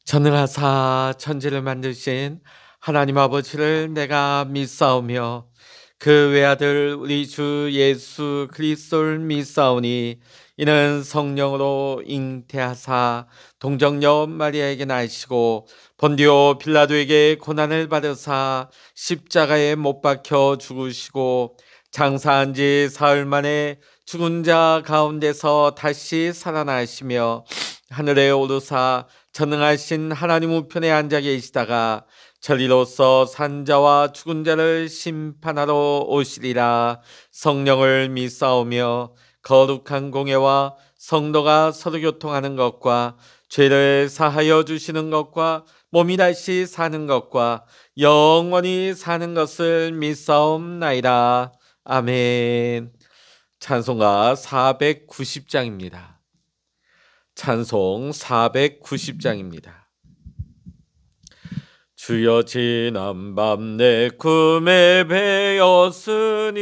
전능하사 천지를 만드신 하나님 아버지를 내가 믿사오며 그 외아들 우리 주 예수 그리스도를 믿사오니 이는 성령으로 잉태하사 동정녀 마리아에게 나시고 본디오 빌라도에게 고난을 받으사 십자가에 못 박혀 죽으시고 장사한 지 사흘 만에 죽은 자 가운데서 다시 살아나시며 하늘에 오르사 전능하신 하나님 우편에 앉아 계시다가 저리로서 산자와 죽은 자를 심판하러 오시리라. 성령을 믿사오며 거룩한 공예와 성도가 서로 교통하는 것과 죄를 사하여 주시는 것과 몸이 다시 사는 것과 영원히 사는 것을 믿사옵나이다. 아멘. 찬송가 490장입니다. 찬송 490장입니다. 주여 지난밤 내 꿈에 배었으니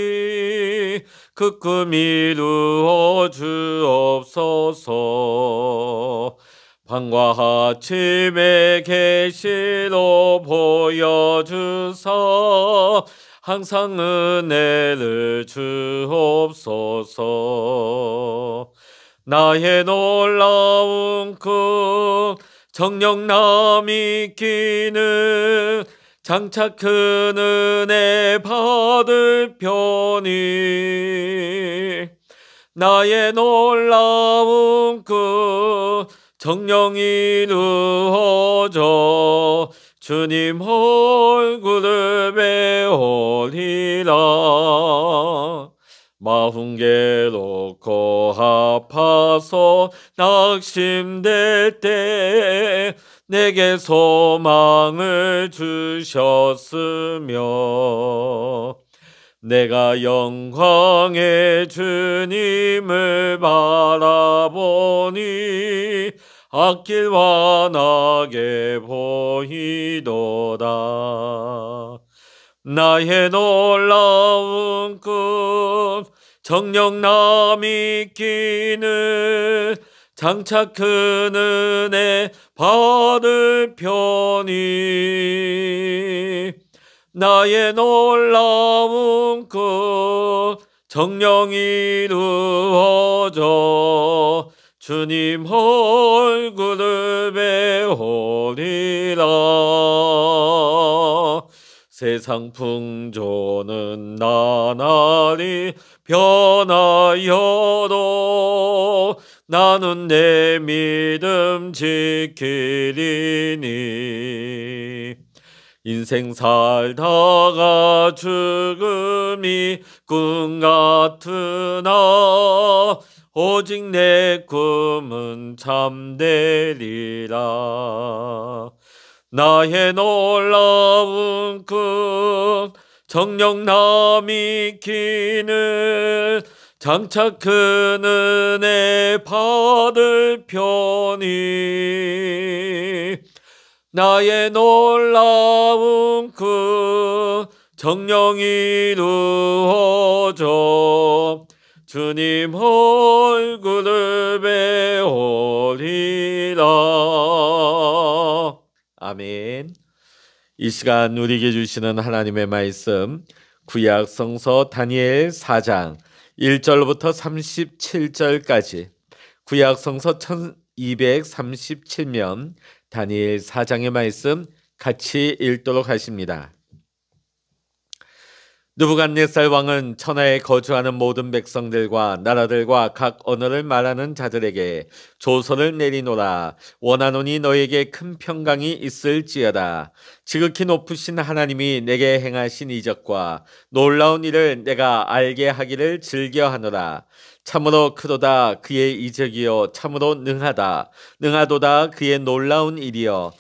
그 꿈 이루어 주옵소서. 밤과 아침에 계시로 보여주사 항상 은혜를 주옵소서. 나의 놀라운 꿈 정녕 믿기는 장차 큰 은혜 받을 편이 나의 놀라운 꿈 정녕 이루어져 주님 얼굴을 배우리라. 마음 괴롭고 아파서 낙심될 때 내게 소망을 주셨으며 내가 영광의 주님을 바라보니 앞길 환하게 보이도다. 나의 놀라운 꿈 정녕 믿기는 장차 큰 은혜 받을 편이 나의 놀라운 꿈 정녕 이루어져 주님 얼굴을 배우리라. 세상 풍조는 나날이 변하여도 나는 내 믿음 지키리니. 인생 살다가 죽음이 꿈 같으나 오직 내 꿈은 참되리라. 나의 놀라운 꿈 정녕 믿기는 장차 큰 은혜 받을 편이 나의 놀라운 꿈 정녕 이루어져 주님 얼굴을 배우리라. 아멘. 이 시간 우리에게 주시는 하나님의 말씀 구약 성서 다니엘 4장 1절부터 37절까지 구약 성서 1237면 다니엘 4장의 말씀 같이 읽도록 하십니다. 느부갓네살 왕은 천하에 거주하는 모든 백성들과 나라들과 각 언어를 말하는 자들에게 조서를 내리노라. 원하노니 너에게 큰 평강이 있을지어다. 지극히 높으신 하나님이 내게 행하신 이적과 놀라운 일을 내가 알게 하기를 즐겨하노라. 참으로 크도다 그의 이적이요 참으로 능하도다 그의 놀라운 일이요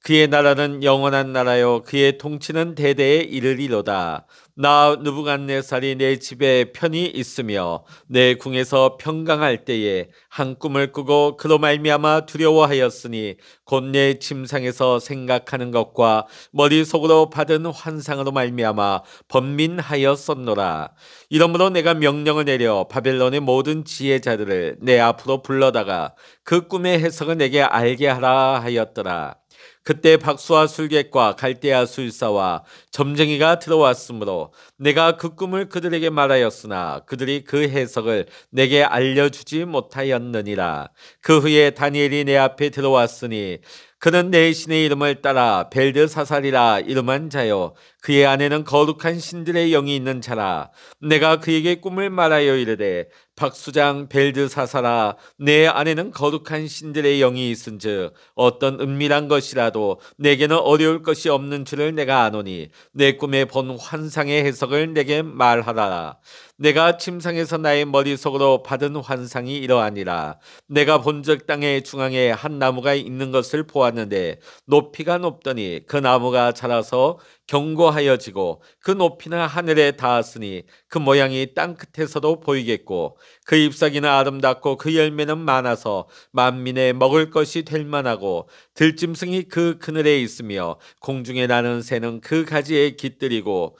그의 나라는 영원한 나라요 그의 통치는 대대에 이르리로다. 나 느부갓네살이 내 집에 편히 있으며 내 궁에서 평강할 때에 한 꿈을 꾸고 그로 말미암아 두려워하였으니 곧 내 침상에서 생각하는 것과 머릿속으로 받은 환상으로 말미암아 번민하였었노라. 이러므로 내가 명령을 내려 바벨론의 모든 지혜자들을 내 앞으로 불러다가 그 꿈의 해석을 내게 알게 하라 하였더라. 그때 박수와 술객과 갈대아 술사와 점쟁이가 들어왔으므로 내가 그 꿈을 그들에게 말하였으나 그들이 그 해석을 내게 알려주지 못하였느니라. 그 후에 다니엘이 내 앞에 들어왔으니 그는 내 신의 이름을 따라 벨드사살이라 이름한 자요 그의 안에는 거룩한 신들의 영이 있는 자라. 내가 그에게 꿈을 말하여 이르되 박수장 벨드사살아 내 안에는 거룩한 신들의 영이 있은즉 어떤 은밀한 것이라도 내게는 어려울 것이 없는 줄을 내가 아노니 내 꿈에 본 환상의 해석을 내게 말하라. 내가 침상에서 나의 머릿속으로 받은 환상이 이러하니라. 내가 본즉 땅의 중앙에 한 나무가 있는 것을 보았는데 높이가 높더니 그 나무가 자라서 견고하여지고 그 높이는 하늘에 닿았으니 그 모양이 땅 끝에서도 보이겠고 그 잎사귀는 아름답고 그 열매는 많아서 만민의 먹을 것이 될 만하고 들짐승이 그 그늘에 있으며 공중에 나는 새는 그 가지에 깃들이고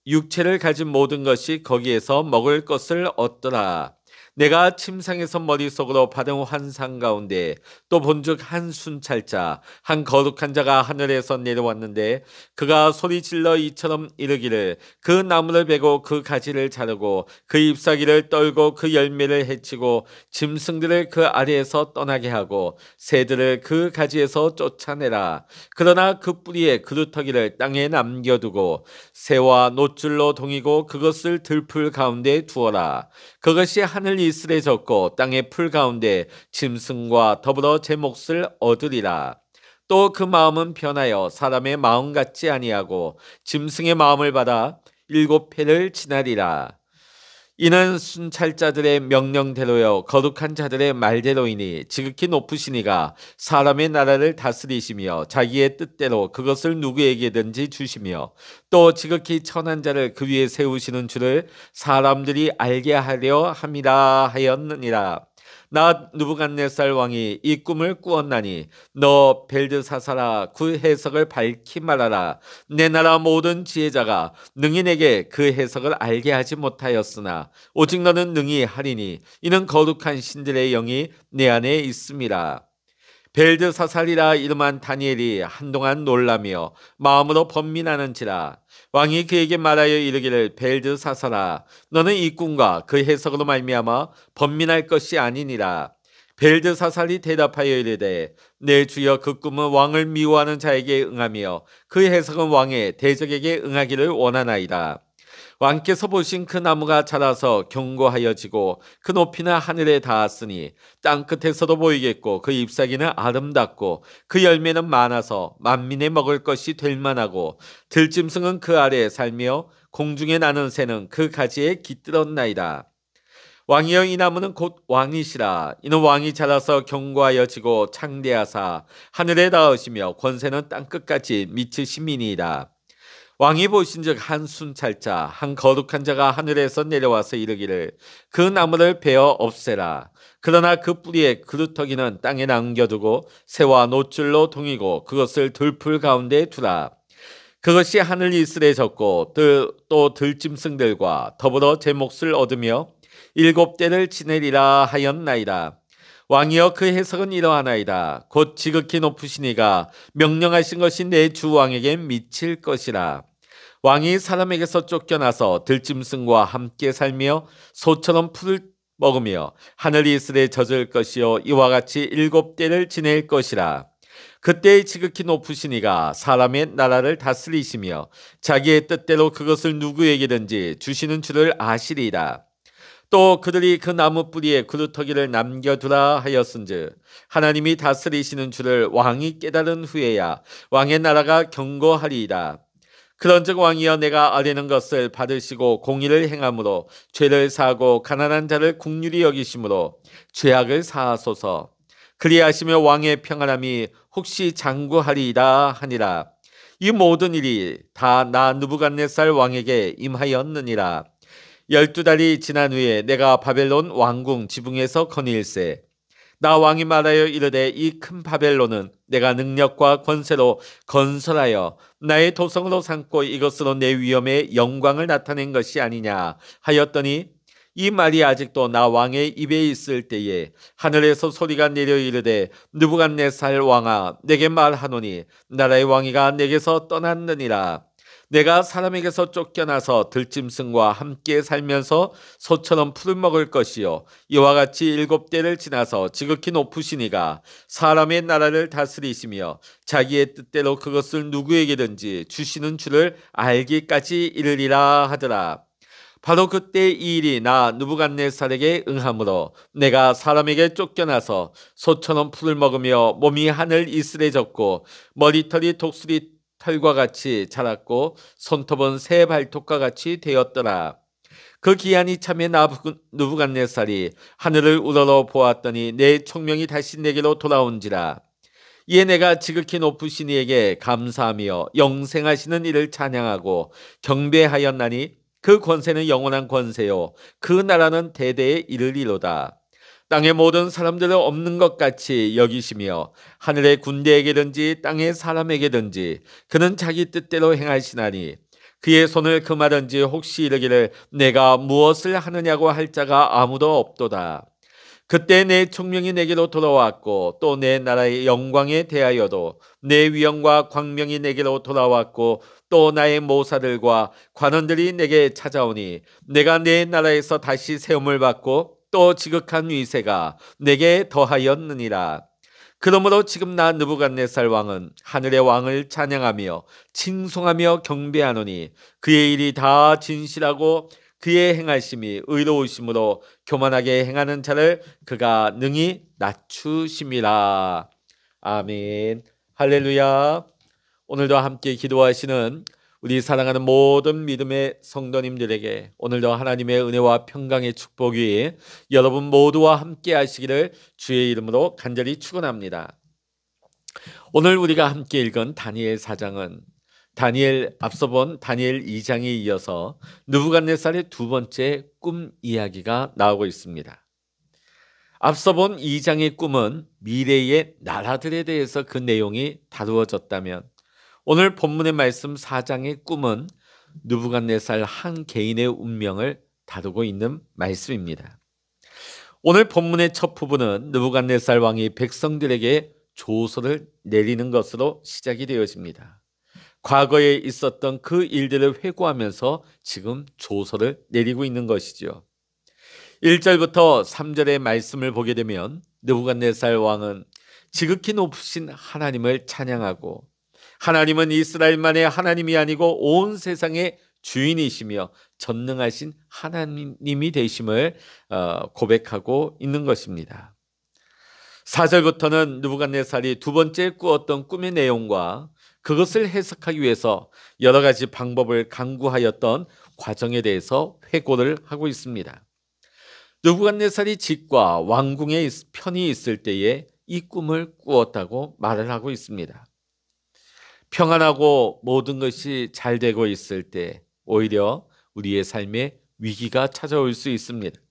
육체를 가진 모든 것이 거기에서 먹을 것을 얻더라. 내가 침상에서 머릿속으로 받은 환상 가운데 또 본즉 한 순찰자 한 거룩한 자가 하늘에서 내려왔는데 그가 소리질러 이처럼 이르기를 그 나무를 베고 그 가지를 자르고 그 잎사귀를 떨고 그 열매를 해치고 짐승들을 그 아래에서 떠나게 하고 새들을 그 가지에서 쫓아내라. 그러나 그 뿌리에 그루터기를 땅에 남겨두고 새와 노줄로 동이고 그것을 들풀 가운데 두어라. 그것이 하늘 이슬에 젖고 땅의 풀 가운데 짐승과 더불어 제 몫을 얻으리라. 또 그 마음은 변하여 사람의 마음 같지 아니하고 짐승의 마음을 받아 7회를 지나리라. 이는 순찰자들의 명령대로요 거룩한 자들의 말대로이니 지극히 높으시니가 사람의 나라를 다스리시며 자기의 뜻대로 그것을 누구에게든지 주시며 또 지극히 천한 자를 그 위에 세우시는 줄을 사람들이 알게 하려 함이라 하였느니라. 나 느부갓네살 왕이 이 꿈을 꾸었나니 너 벨드사살아 그 해석을 밝히 말하라. 내 나라 모든 지혜자가 능히 내게 그 해석을 알게 하지 못하였으나 오직 너는 능히 하리니 이는 거룩한 신들의 영이 내 안에 있음이라. 벨드사살이라 이름한 다니엘이 한동안 놀라며 마음으로 번민하는지라. 왕이 그에게 말하여 이르기를 벨드사살아 너는 이 꿈과 그 해석으로 말미암아 번민할 것이 아니니라. 벨드사살이 대답하여 이르되 내 주여 그 꿈은 왕을 미워하는 자에게 응하며 그 해석은 왕의 대적에게 응하기를 원하나이다. 왕께서 보신 그 나무가 자라서 견고하여지고 그 높이는 하늘에 닿았으니 땅 끝에서도 보이겠고 그 잎사귀는 아름답고 그 열매는 많아서 만민의 먹을 것이 될 만하고 들짐승은 그 아래에 살며 공중에 나는 새는 그 가지에 깃들었나이다. 왕이여 이 나무는 곧 왕이시라. 이는 왕이 자라서 견고하여지고 창대하사 하늘에 닿으시며 권세는 땅 끝까지 미치심이니이다. 왕이 보신즉 한 순찰자 한 거룩한 자가 하늘에서 내려와서 이르기를 그 나무를 베어 없애라. 그러나 그 뿌리에 그루터기는 땅에 남겨두고 새와 노줄로 동이고 그것을 들풀 가운데 두라. 그것이 하늘 이슬에 젖고 또 들짐승들과 더불어 제 몫을 얻으며 7대를 지내리라 하였나이다. 왕이여 그 해석은 이러하나이다. 곧 지극히 높으시니가 명령하신 것이 내 주 왕에게 미칠 것이라. 왕이 사람에게서 쫓겨나서 들짐승과 함께 살며 소처럼 풀을 먹으며 하늘 이슬에 젖을 것이요 이와 같이 7대를 지낼 것이라. 그때 지극히 높으시니가 사람의 나라를 다스리시며 자기의 뜻대로 그것을 누구에게든지 주시는 줄을 아시리이다. 또 그들이 그 나무 뿌리에 그루터기를 남겨두라 하였은즉 하나님이 다스리시는 줄을 왕이 깨달은 후에야 왕의 나라가 견고하리이다. 그런즉 왕이여 내가 아뢰는 것을 받으시고 공의를 행함으로 죄를 사하고 가난한 자를 긍휼히 여기심으로 죄악을 사하소서. 그리하시며 왕의 평안함이 혹시 장구하리이다 하니라. 이 모든 일이 다 나 느부갓네살 왕에게 임하였느니라. 12달이 지난 후에 내가 바벨론 왕궁 지붕에서 건일세. 나 왕이 말하여 이르되 이 큰 바벨론은 내가 능력과 권세로 건설하여 나의 도성으로 삼고 이것으로 내 위엄의 영광을 나타낸 것이 아니냐 하였더니 이 말이 아직도 나 왕의 입에 있을 때에 하늘에서 소리가 내려 이르되 느부갓네살 왕아 내게 말하노니 나라의 왕위가 내게서 떠났느니라. 내가 사람에게서 쫓겨나서 들짐승과 함께 살면서 소처럼 풀을 먹을 것이요 이와 같이 7대를 지나서 지극히 높으신 이가 사람의 나라를 다스리시며 자기의 뜻대로 그것을 누구에게든지 주시는 줄을 알기까지 이르리라 하더라. 바로 그때 이 일이 나 느부갓네살에게 응하므로 내가 사람에게 쫓겨나서 소처럼 풀을 먹으며 몸이 하늘 이슬해졌고 머리털이 독수리 털과 같이 자랐고 손톱은 새 발톱과 같이 되었더라. 그 기한이 참에 느부갓네살이 하늘을 우러러 보았더니 내 총명이 다시 내게로 돌아온지라. 이에 내가 지극히 높으신 이에게 감사하며 영생하시는 이를 찬양하고 경배하였나니 그 권세는 영원한 권세요 그 나라는 대대에 이르리로다. 땅의 모든 사람들은 없는 것 같이 여기시며 하늘의 군대에게든지 땅의 사람에게든지 그는 자기 뜻대로 행하시나니 그의 손을 금하든지 혹시 이르기를 내가 무엇을 하느냐고 할 자가 아무도 없도다. 그때 내 총명이 내게로 돌아왔고 또 내 나라의 영광에 대하여도 내 위엄과 광명이 내게로 돌아왔고 또 나의 모사들과 관원들이 내게 찾아오니 내가 내 나라에서 다시 세움을 받고 또 지극한 위세가 내게 더하였느니라. 그러므로 지금 나 느부갓네살 왕은 하늘의 왕을 찬양하며 칭송하며 경배하노니 그의 일이 다 진실하고 그의 행하심이 의로우심으로 교만하게 행하는 자를 그가 능히 낮추심이라. 아멘. 할렐루야. 오늘도 함께 기도하시는 우리 사랑하는 모든 믿음의 성도님들에게 오늘도 하나님의 은혜와 평강의 축복이 여러분 모두와 함께 하시기를 주의 이름으로 간절히 축원합니다. 오늘 우리가 함께 읽은 다니엘 4장은 앞서 본 다니엘 2장에 이어서 느부갓네살의 두 번째 꿈 이야기가 나오고 있습니다. 앞서 본 2장의 꿈은 미래의 나라들에 대해서 그 내용이 다루어졌다면 오늘 본문의 말씀 4장의 꿈은 느부갓네살 한 개인의 운명을 다루고 있는 말씀입니다. 오늘 본문의 첫 부분은 느부갓네살 왕이 백성들에게 조서를 내리는 것으로 시작이 되어집니다. 과거에 있었던 그 일들을 회고하면서 지금 조서를 내리고 있는 것이죠. 1절부터 3절의 말씀을 보게 되면 느부갓네살 왕은 지극히 높으신 하나님을 찬양하고 하나님은 이스라엘만의 하나님이 아니고 온 세상의 주인이시며 전능하신 하나님이 되심을 고백하고 있는 것입니다. 4절부터는 느부갓네살이 두 번째 꾸었던 꿈의 내용과 그것을 해석하기 위해서 여러 가지 방법을 강구하였던 과정에 대해서 회고를 하고 있습니다. 느부갓네살이 집과 왕궁에 편히 있을 때에 이 꿈을 꾸었다고 말을 하고 있습니다. 평안하고 모든 것이 잘 되고 있을 때 오히려 우리의 삶에 위기가 찾아올 수 있습니다.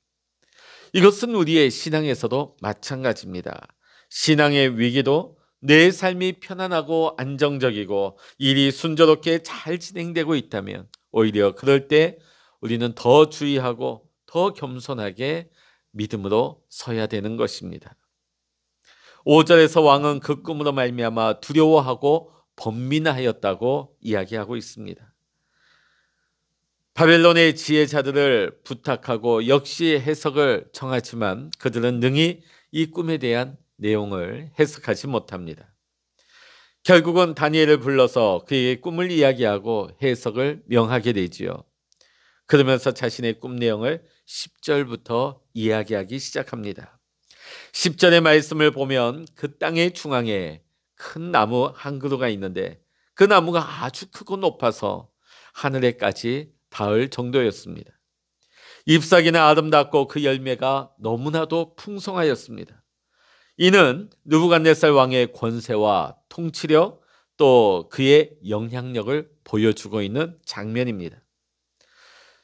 이것은 우리의 신앙에서도 마찬가지입니다. 신앙의 위기도 내 삶이 편안하고 안정적이고 일이 순조롭게 잘 진행되고 있다면 오히려 그럴 때 우리는 더 주의하고 더 겸손하게 믿음으로 서야 되는 것입니다. 5절에서 왕은 그 꿈으로 말미암아 두려워하고 번민하였다고 이야기하고 있습니다. 바벨론의 지혜자들을 부탁하고 역시 해석을 청하지만 그들은 능히 이 꿈에 대한 내용을 해석하지 못합니다. 결국은 다니엘을 불러서 그의 꿈을 이야기하고 해석을 명하게 되지요. 그러면서 자신의 꿈 내용을 10절부터 이야기하기 시작합니다. 10절의 말씀을 보면 그 땅의 중앙에 큰 나무 한 그루가 있는데 그 나무가 아주 크고 높아서 하늘에까지 닿을 정도였습니다. 잎사귀는 아름답고 그 열매가 너무나도 풍성하였습니다. 이는 느부갓네살 왕의 권세와 통치력 또 그의 영향력을 보여주고 있는 장면입니다.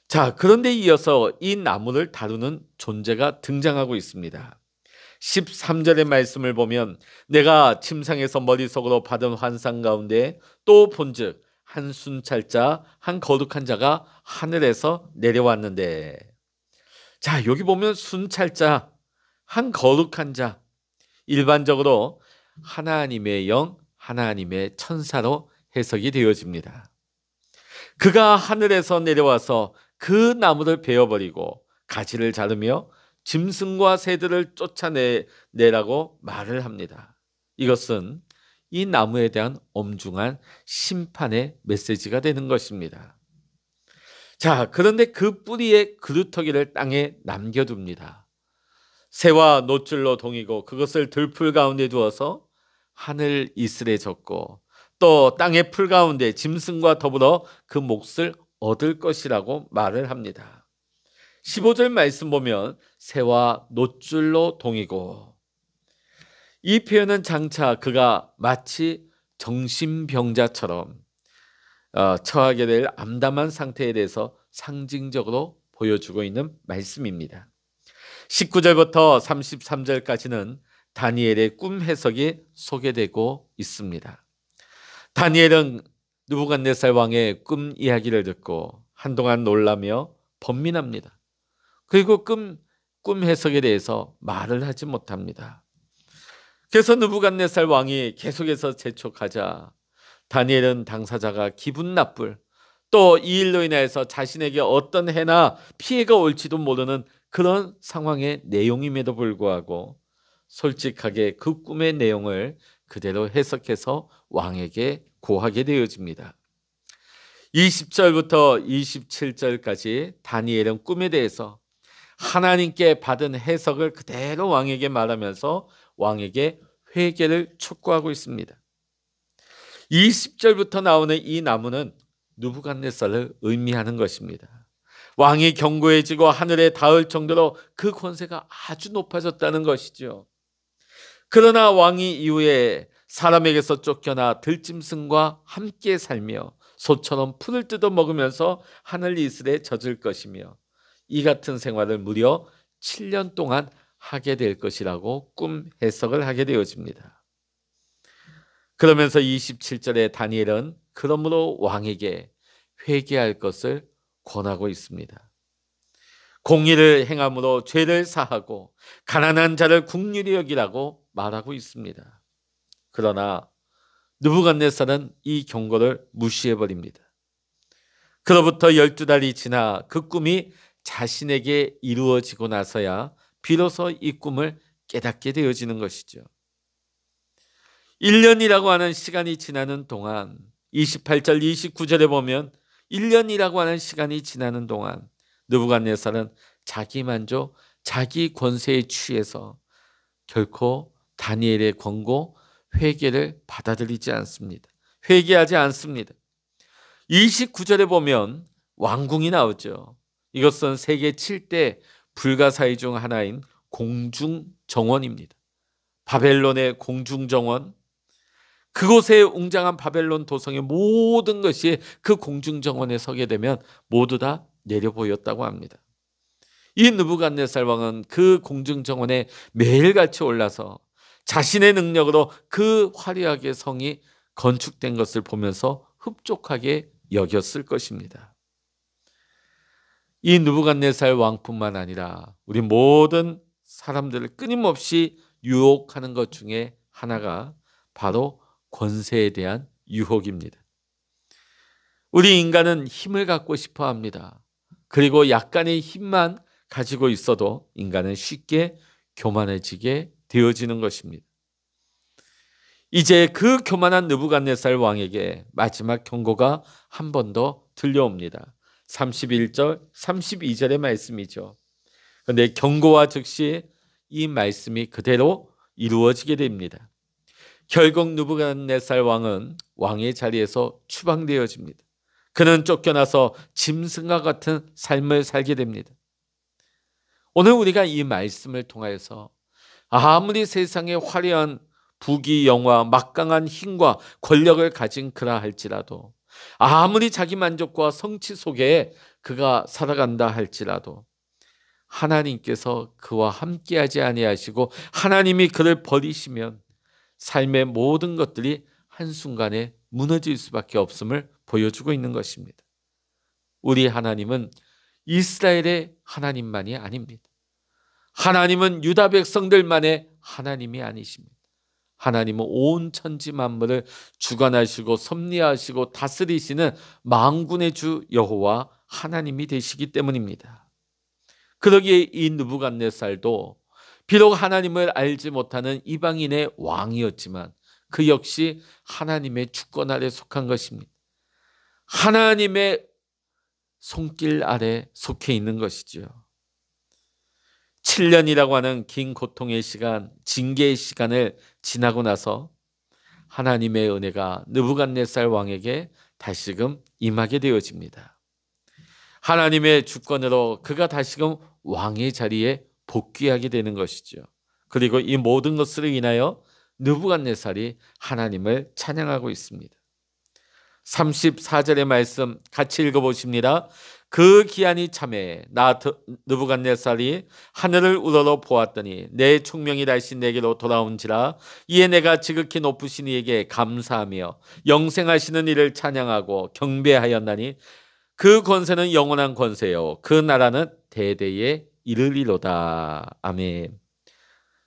자, 그런데 이어서 이 나무를 다루는 존재가 등장하고 있습니다. 13절의 말씀을 보면 내가 침상에서 머릿속으로 받은 환상 가운데 또 본즉 한 순찰자 한 거룩한 자가 하늘에서 내려왔는데, 자, 여기 보면 순찰자 한 거룩한 자, 일반적으로 하나님의 영, 하나님의 천사로 해석이 되어집니다. 그가 하늘에서 내려와서 그 나무를 베어버리고 가지를 자르며 짐승과 새들을 쫓아내라고 말을 합니다. 이것은 이 나무에 대한 엄중한 심판의 메시지가 되는 것입니다. 자, 그런데 그 뿌리의 그루터기를 땅에 남겨둡니다. 새와 노줄로 동이고 그것을 들풀 가운데 두어서 하늘 이슬에 젓고 또 땅의 풀 가운데 짐승과 더불어 그 몫을 얻을 것이라고 말을 합니다. 15절 말씀 보면 새와 노줄로 동이고, 이 표현은 장차 그가 마치 정신병자처럼 처하게 될 암담한 상태에 대해서 상징적으로 보여주고 있는 말씀입니다. 19절부터 33절까지는 다니엘의 꿈 해석이 소개되고 있습니다. 다니엘은 느부갓네살 왕의 꿈 이야기를 듣고 한동안 놀라며 번민합니다. 그리고 꿈 해석에 대해서 말을 하지 못합니다. 그래서 느부갓네살 왕이 계속해서 재촉하자 다니엘은 당사자가 기분 나쁠, 또 이 일로 인해서 자신에게 어떤 해나 피해가 올지도 모르는 그런 상황의 내용임에도 불구하고 솔직하게 그 꿈의 내용을 그대로 해석해서 왕에게 고하게 되어집니다. 20절부터 27절까지 다니엘은 꿈에 대해서 하나님께 받은 해석을 그대로 왕에게 말하면서 왕에게 회개를 촉구하고 있습니다. 20절부터 나오는 이 나무는 느부갓네살을 의미하는 것입니다. 왕이 견고해지고 하늘에 닿을 정도로 그 권세가 아주 높아졌다는 것이죠. 그러나 왕이 이후에 사람에게서 쫓겨나 들짐승과 함께 살며 소처럼 풀을 뜯어 먹으면서 하늘 이슬에 젖을 것이며 이 같은 생활을 무려 7년 동안 하게 될 것이라고 꿈 해석을 하게 되어집니다. 그러면서 27절에 다니엘은 그러므로 왕에게 회개할 것을 권하고 있습니다. 공의를 행함으로 죄를 사하고 가난한 자를 긍휼히 여기라고 말하고 있습니다. 그러나 느부갓네살은 이 경고를 무시해버립니다. 그로부터 12달이 지나 그 꿈이 자신에게 이루어지고 나서야 비로소 이 꿈을 깨닫게 되어지는 것이죠. 1년이라고 하는 시간이 지나는 동안 28절 29절에 보면 1년이라고 하는 시간이 지나는 동안 느부갓네살은 자기 만족, 자기 권세에 취해서 결코 다니엘의 권고, 회개를 받아들이지 않습니다. 회개하지 않습니다. 29절에 보면 왕궁이 나오죠. 이것은 세계 7대 불가사의 중 하나인 공중정원입니다. 바벨론의 공중정원, 그곳에 웅장한 바벨론 도성의 모든 것이 그 공중정원에 서게 되면 모두 다 내려보였다고 합니다. 이 느부갓네살 왕은 그 공중정원에 매일같이 올라서 자신의 능력으로 그 화려하게 성이 건축된 것을 보면서 흡족하게 여겼을 것입니다. 이 느부갓네살 왕뿐만 아니라 우리 모든 사람들을 끊임없이 유혹하는 것 중에 하나가 바로 권세에 대한 유혹입니다. 우리 인간은 힘을 갖고 싶어 합니다. 그리고 약간의 힘만 가지고 있어도 인간은 쉽게 교만해지게 되어지는 것입니다. 이제 그 교만한 느부갓네살 왕에게 마지막 경고가 한 번 더 들려옵니다. 31절, 32절의 말씀이죠. 그런데 경고와 즉시 이 말씀이 그대로 이루어지게 됩니다. 결국 느부갓네살 왕은 왕의 자리에서 추방되어집니다. 그는 쫓겨나서 짐승과 같은 삶을 살게 됩니다. 오늘 우리가 이 말씀을 통하여서 아무리 세상에 화려한 부귀 영화, 막강한 힘과 권력을 가진 그라 할지라도, 아무리 자기 만족과 성취 속에 그가 살아간다 할지라도 하나님께서 그와 함께하지 아니하시고 하나님이 그를 버리시면 삶의 모든 것들이 한순간에 무너질 수밖에 없음을 보여주고 있는 것입니다. 우리 하나님은 이스라엘의 하나님만이 아닙니다. 하나님은 유다 백성들만의 하나님이 아니십니다. 하나님은 온 천지 만물을 주관하시고 섭리하시고 다스리시는 만군의 주 여호와 하나님이 되시기 때문입니다. 그러기에 이 느부갓네살도 비록 하나님을 알지 못하는 이방인의 왕이었지만 그 역시 하나님의 주권 아래 속한 것입니다. 하나님의 손길 아래 속해 있는 것이죠. 7년이라고 하는 긴 고통의 시간, 징계의 시간을 지나고 나서 하나님의 은혜가 느부갓네살 왕에게 다시금 임하게 되어집니다. 하나님의 주권으로 그가 다시금 왕의 자리에 복귀하게 되는 것이죠. 그리고 이 모든 것으로 인하여 느부갓네살이 하나님을 찬양하고 있습니다. 34절의 말씀 같이 읽어보십니다. 그 기한이 참에 나 느부갓네살이 하늘을 우러러 보았더니 내 총명이 다시 내게로 돌아온지라. 이에 내가 지극히 높으신 이에게 감사하며 영생하시는 이를 찬양하고 경배하였나니 그 권세는 영원한 권세요 그 나라는 대대에 이르리로다. 아멘.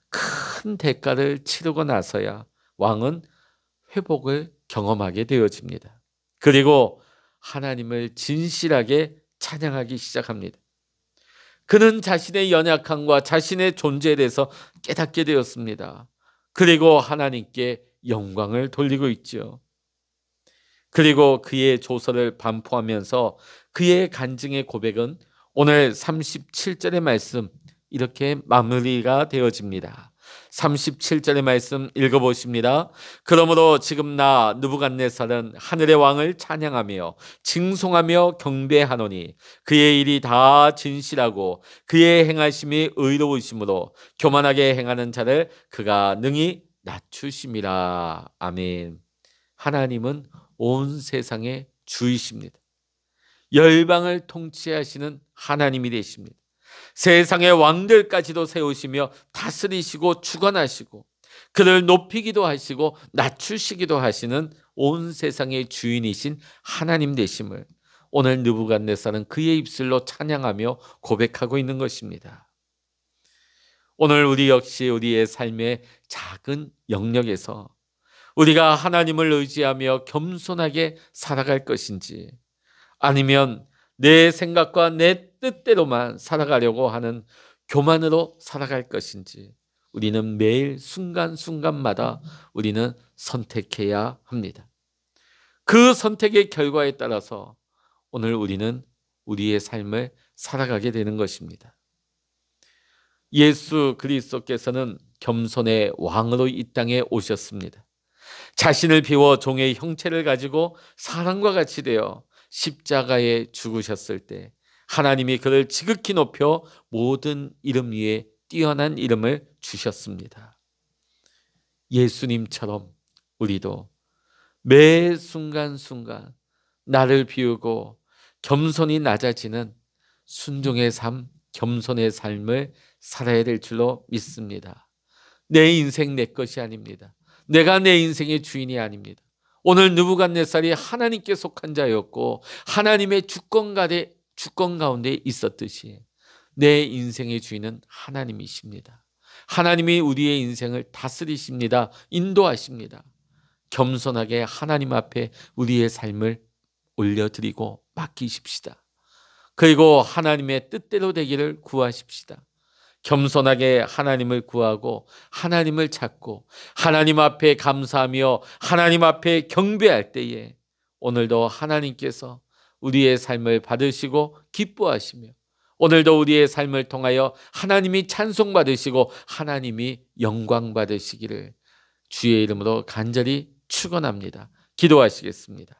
큰 대가를 치르고 나서야 왕은 회복을 경험하게 되어집니다. 그리고 하나님을 진실하게 찬양하기 시작합니다. 그는 자신의 연약함과 자신의 존재에 대해서 깨닫게 되었습니다. 그리고 하나님께 영광을 돌리고 있죠. 그리고 그의 조서를 반포하면서 그의 간증의 고백은 오늘 37절의 말씀 이렇게 마무리가 되어집니다. 37절의 말씀 읽어보십니다. 그러므로 지금 나 느부갓네살은 하늘의 왕을 찬양하며 징송하며 경배하노니 그의 일이 다 진실하고 그의 행하심이 의로우심으로 교만하게 행하는 자를 그가 능히 낮추심이라. 아멘. 하나님은 온 세상의 주이십니다. 열방을 통치하시는 하나님이 되십니다. 세상의 왕들까지도 세우시며 다스리시고 주관하시고 그를 높이기도 하시고 낮추시기도 하시는 온 세상의 주인이신 하나님 되심을 오늘 느부갓네살은 그의 입술로 찬양하며 고백하고 있는 것입니다. 오늘 우리 역시 우리의 삶의 작은 영역에서 우리가 하나님을 의지하며 겸손하게 살아갈 것인지 아니면 내 생각과 내 뜻대로만 살아가려고 하는 교만으로 살아갈 것인지 우리는 매일 순간순간마다 우리는 선택해야 합니다. 그 선택의 결과에 따라서 오늘 우리는 우리의 삶을 살아가게 되는 것입니다. 예수 그리스도께서는 겸손의 왕으로 이 땅에 오셨습니다. 자신을 비워 종의 형체를 가지고 사람과 같이 되어 십자가에 죽으셨을 때 하나님이 그를 지극히 높여 모든 이름 위에 뛰어난 이름을 주셨습니다. 예수님처럼 우리도 매 순간순간 나를 비우고 겸손히 낮아지는 순종의 삶, 겸손의 삶을 살아야 될 줄로 믿습니다. 내 인생 내 것이 아닙니다. 내가 내 인생의 주인이 아닙니다. 오늘 느부갓네살이 하나님께 속한 자였고 하나님의 주권 가운데 있었듯이 내 인생의 주인은 하나님이십니다. 하나님이 우리의 인생을 다스리십니다. 인도하십니다. 겸손하게 하나님 앞에 우리의 삶을 올려드리고 맡기십시다. 그리고 하나님의 뜻대로 되기를 구하십시다. 겸손하게 하나님을 구하고 하나님을 찾고 하나님 앞에 감사하며 하나님 앞에 경배할 때에 오늘도 하나님께서 우리의 삶을 받으시고 기뻐하시며 오늘도 우리의 삶을 통하여 하나님이 찬송받으시고 하나님이 영광 받으시기를 주의 이름으로 간절히 축원합니다. 기도하시겠습니다.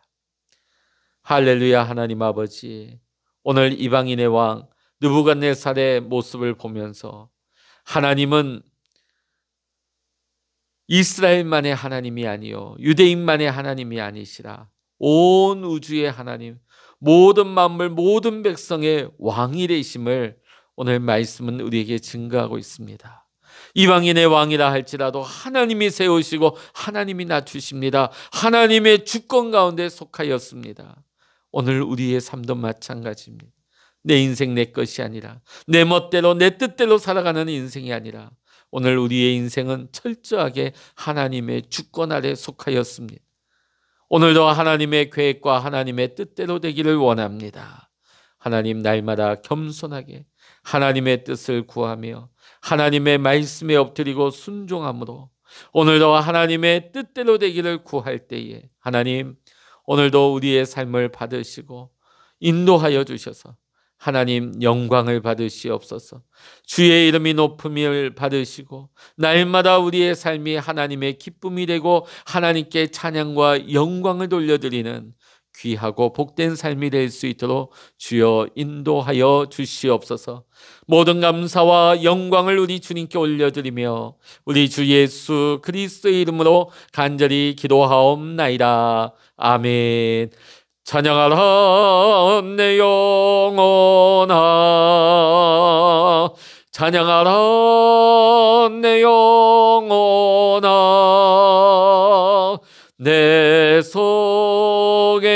할렐루야. 하나님 아버지, 오늘 이방인의 왕 느부갓네살의 모습을 보면서 하나님은 이스라엘만의 하나님이 아니요 유대인만의 하나님이 아니시라 온 우주의 하나님, 모든 만물 모든 백성의 왕이 되심을 오늘 말씀은 우리에게 증거하고 있습니다. 이방인의 왕이라 할지라도 하나님이 세우시고 하나님이 낮추십니다. 하나님의 주권 가운데 속하였습니다. 오늘 우리의 삶도 마찬가지입니다. 내 인생 내 것이 아니라 내 멋대로 내 뜻대로 살아가는 인생이 아니라 오늘 우리의 인생은 철저하게 하나님의 주권 아래 속하였습니다. 오늘도 하나님의 계획과 하나님의 뜻대로 되기를 원합니다. 하나님, 날마다 겸손하게 하나님의 뜻을 구하며 하나님의 말씀에 엎드리고 순종함으로 오늘도 하나님의 뜻대로 되기를 구할 때에 하나님, 오늘도 우리의 삶을 받으시고 인도하여 주셔서 하나님 영광을 받으시옵소서. 주의 이름이 높음을 받으시고 날마다 우리의 삶이 하나님의 기쁨이 되고 하나님께 찬양과 영광을 돌려드리는 귀하고 복된 삶이 될 수 있도록 주여 인도하여 주시옵소서. 모든 감사와 영광을 우리 주님께 올려드리며 우리 주 예수 그리스도의 이름으로 간절히 기도하옵나이다. 아멘. 찬양하라 내 영혼아, 찬양하라 내 영혼아, 내 속에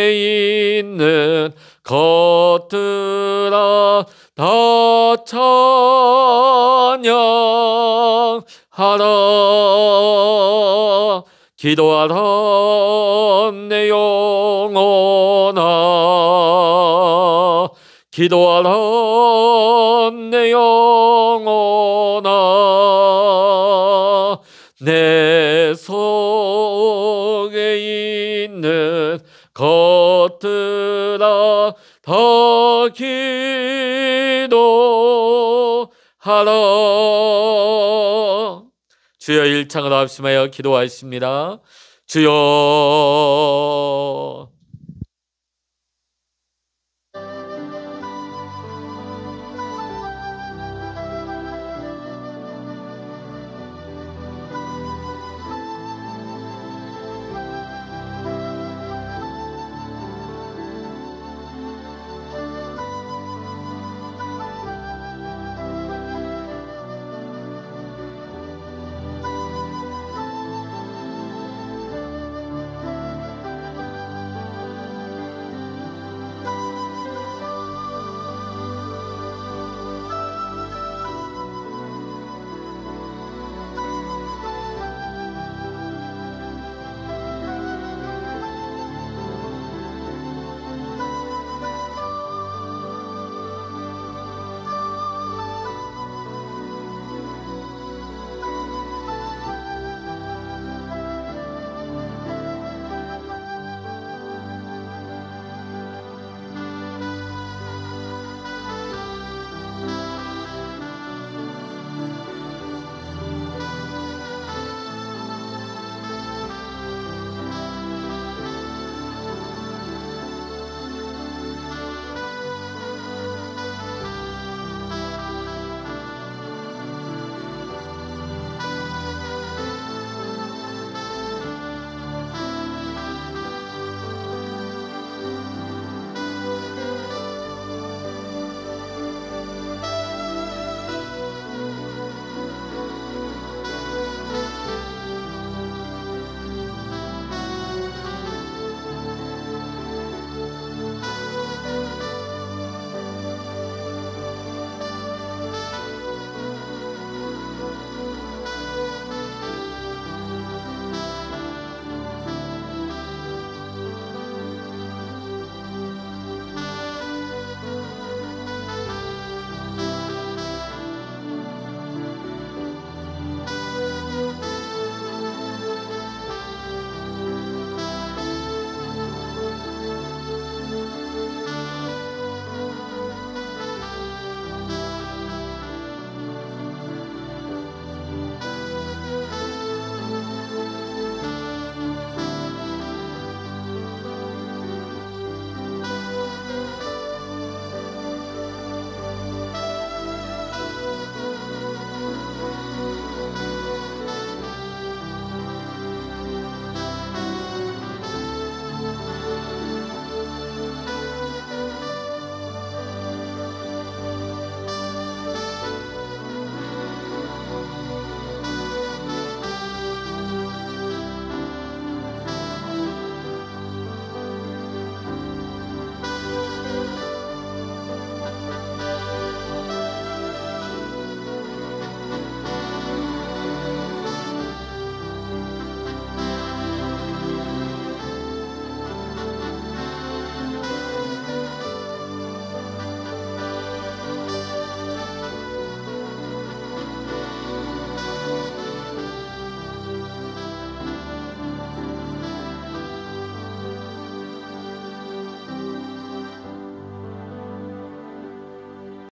있는 것들아 다 찬양하라. 기도하라 내 영혼아, 기도하라 내 영혼아, 내 속에 있는 것들아 다 기도하라. 주여, 일창으로 합심하여 기도하십니다. 주여,